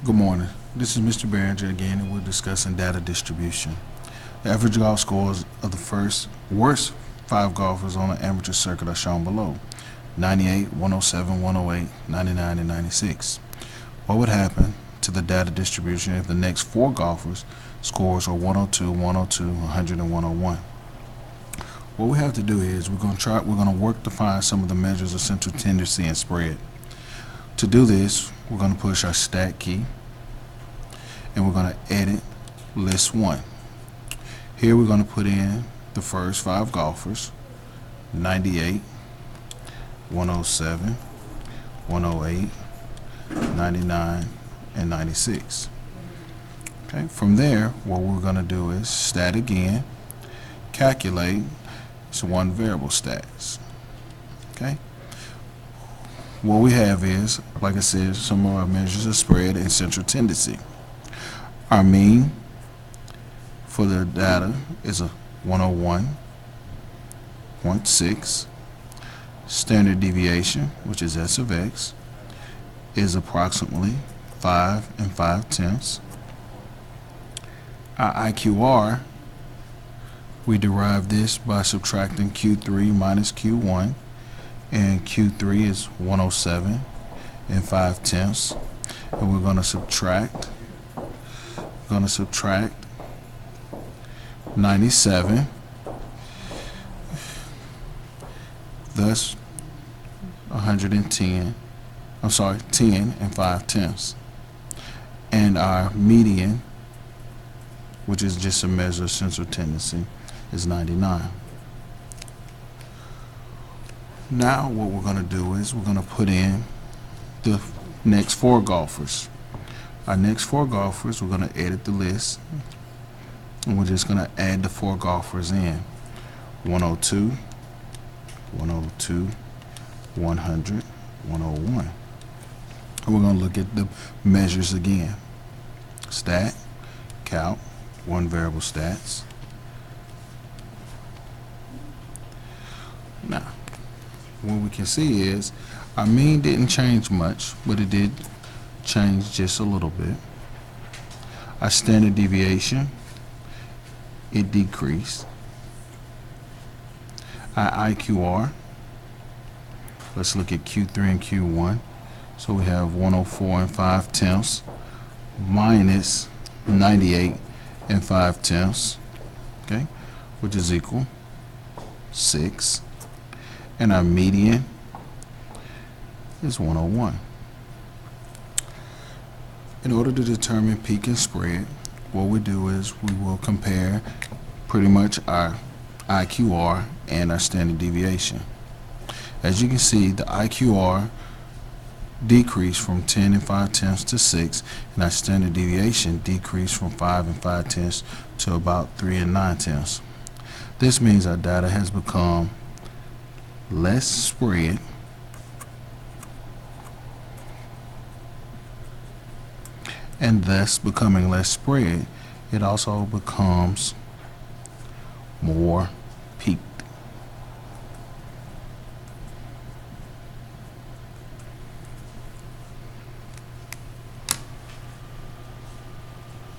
Good morning. This is Mr. Behringer again, and we're discussing data distribution. The average golf scores of the first worst five golfers on the amateur circuit are shown below: 98, 107, 108, 99, and 96. What would happen to the data distribution if the next four golfers' scores are 102, 102, 100, and 101? What we have to do is we're going to work to find some of the measures of central tendency and spread. To do this, we're going to push our stat key and we're going to edit list 1. Here we're going to put in the first five golfers: 98, 107, 108, 99, and 96. Okay, from there, what we're going to do is stat again, calculate. It's one variable stats. Okay. What we have is, like I said, some of our measures of spread and central tendency. Our mean for the data is a 101.6. Standard deviation, which is S of x, is approximately 5 5/10. Our IQR, we derive this by subtracting Q3 minus Q1, and Q3 is 107 5/10, and we're going to subtract 97, thus 10 5/10. And our median, which is just a measure of central tendency, is 99. Now what we're going to do is we're going to put in the next four golfers. Our next four golfers, we're going to edit the list, and we're just going to add the four golfers in: 102, 102, 100, 101. And we're going to look at the measures again: stat, count, one variable stats. Now, what we can see is our mean didn't change much, but it did change just a little bit. Our standard deviation, it decreased. Our IQR, let's look at Q3 and Q1. So we have 104 5/10 minus 98 5/10, okay, which is equal 6. And our median is 101. In order to determine peak and spread, what we do is we will compare pretty much our IQR and our standard deviation. As you can see, the IQR decreased from 10 5/10 to 6, and our standard deviation decreased from 5 5/10 to about 3 9/10. This means our data has become less spread and thus becoming less spread, it also becomes more peak.